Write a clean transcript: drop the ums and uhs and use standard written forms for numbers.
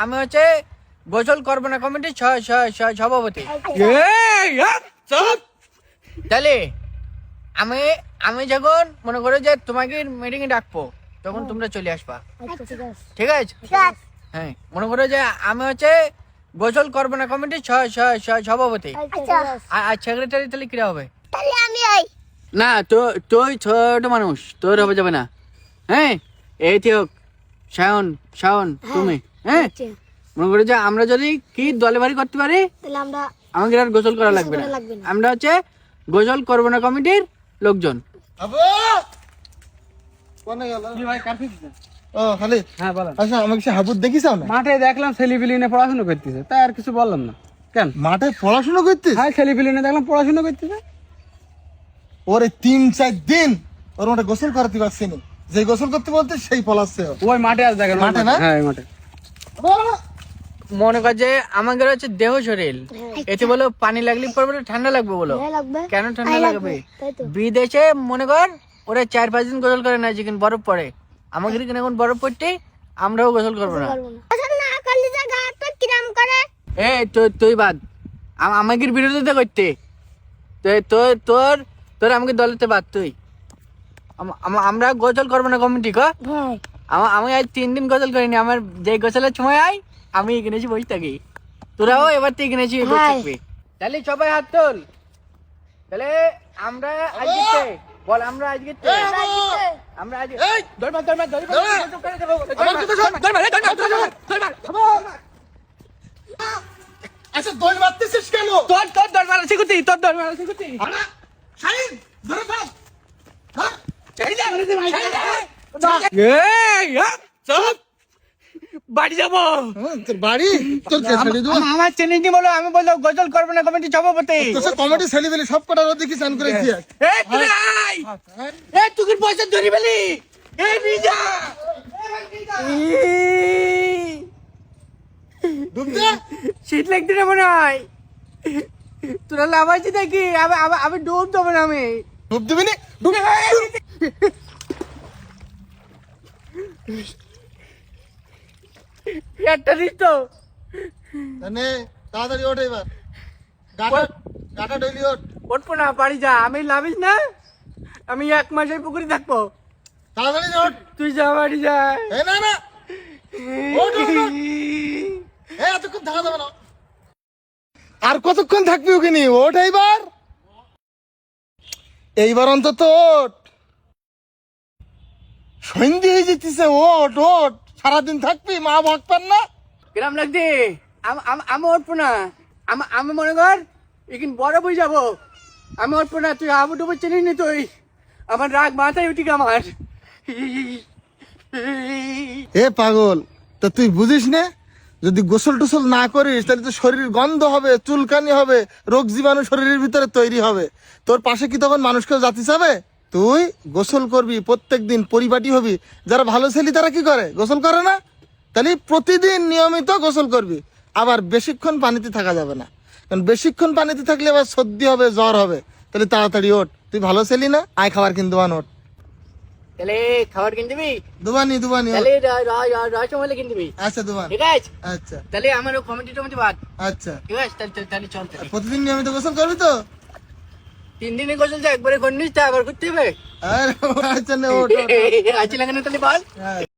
আমি হচ্ছে গোসল করবো না কমিটির সভাপতি। তাহলে আমি আমি যখন মনে করো যে তোমাকে মিটিং এ ডাকবো তখন তোমরা চলে আসবা, ঠিক আছে? হ্যাঁ, মনে করো যে আমি হচ্ছে গোসল করবো না কমিটির সভাপতি আর সেক্রেটারি। তাহলে কিরা হবে? না তো তুই ছোট মানুষ, তোর হবে যাবে না। হ্যাঁ, এই হোক শাওন তুমি। হ্যাঁ, মনে করো যে আমরা যদি কি দলে বাড়ি করতে পারি আমাকে আর গোসল করা লাগবে না। আমরা হচ্ছে গোসল করবো না কমিটির লোকজন। মাঠে দেখলাম ছেলেপিলিনে পড়াশোনা করতেছে, তাই আর কিছু বললাম না। কেন মাঠে পড়াশোনা করতে? হ্যাঁ, ছেলেপিলিনে দেখলাম পড়াশোনা করতেছে। ওরে 3-4 দিন ওর মাঠে গোসল করাতে পারছি না, যে গোসল করতে বলতে সেই পলাচ্ছে। ওই মাঠে আজ দেখেন, মাঠে না? হ্যাঁ মাঠে। মনে কর যে আমাদের হচ্ছে দেহ শরীর, এতে বলো পানি লাগলে পরে ঠান্ডা লাগবে। বলো কেন ঠান্ডা লাগবে? বিদেশে মনে কর ওরা 4-5 দিন গোসল করে না, যেখানে বরফ পড়ে। আমাদের এখানে এখন বরফ পড়তে আমরাও গোসল করবো না। তুই বাদ আমাকে বিরোধিতা করতে, তোর তোর আমাকে দলেতে বাদ। তুই আমরা গোসল করবো না কমিটি ক। আমি আজ 3 দিন গোসল করিনি। আমার যে গোসলের সময় আয় আমি এখানে এসে বসে থাকি, তোরাও এবার তো এখানে এসে বসে থাকবি। তাহলে সবাই হাত তোল। তাহলে আমরা আজকে বল, আমরা আজকে আমরা আজ আচ্ছা, দৌড় মারতেছিস কেন? তোর দর মারা শিখুতি, তোর দর মারা শিখুতি। শাহিন ধরে ফেল। বাড়ি যাবো। তোর বাড়ি তোর আমার চ্যানেলটি বলো, আমি বললো গোসল করবো না কমিটি সভাপতি। কমিটি ছেলে বেলি সব কটার দেখি চান করেছি। তুই পয়সা ধরি বেলি শীত লাগতে না মনে হয়। তোরা লাভাইছি দেখি আমি ডুব দেবো না। আমি ডুব দিবি না? একটা দিস তো। তাড়াতাড়ি ওঠ এবার, গাটা ডেলি ওঠ। উঠবো না, বাড়ি যা। আমি লাভিস না, আমি 1 মাস এই পুকুরে থাকবো। তাড়াতাড়ি ওঠ। তুই যা, বাড়ি যা। না না, ওঠ ওঠ ওঠ। এতক্ষণ থাকা যাবে না। আর কতক্ষণ থাকবি ওখানে? ওঠ এইবার, এইবার অন্তত ওঠ। সন্ধে হয়ে যেতেছে, ওঠ ওঠ। সারাদিন থাকবি, মা ভাগবেন না? কিরাম লাগছে? আমি উঠবো না। আমি মনে কর এখানে বড় বই যাবো। আমি উঠবো না। তুই আবু ডুবু চিনিস নি? তুই আমার রাগ মাথায় উঠি আমার। এ পাগল, তা তুই বুঝিস না, যদি গোসল টোসল না করিস তাহলে তো শরীর গন্ধ হবে, চুলকানি হবে, রোগ জীবাণু শরীরের ভিতরে তৈরি হবে। তোর পাশে কি তখন মানুষকেও জাতি চাবে? তুই গোসল করবি প্রত্যেক দিন, পরিপাটি হবি। যারা ভালো ছেলে তারা কি করে? গোসল করে না? তাহলে প্রতিদিন নিয়মিত গোসল করবি। আবার বেশিক্ষণ পানিতে থাকা যাবে না, কারণ বেশিক্ষণ পানিতে থাকলে আবার সর্দি হবে, জ্বর হবে। তাহলে তাড়াতাড়ি ওঠ, তুই ভালো ছেলে না? আয় খাবার কিন দোবান, ওঠ। তাহলে খাবার কিনে দিবি? দুবানি তাহলে রসমলাই কিনে দিবি? আচ্ছা দুবান। ঠিক আছে, আচ্ছা। তাহলে আমার কমিটি টমিটি বাদ। আচ্ছা ঠিক আছে, তাহলে চল। প্রতিদিন নিয়মিত গোসল করবি তো? 3 দিনে গোসল যা একবারে করিস, তা আবার করতে হবে। আচ্ছা, ওঠ। আছি লাগানো তাহলে বল।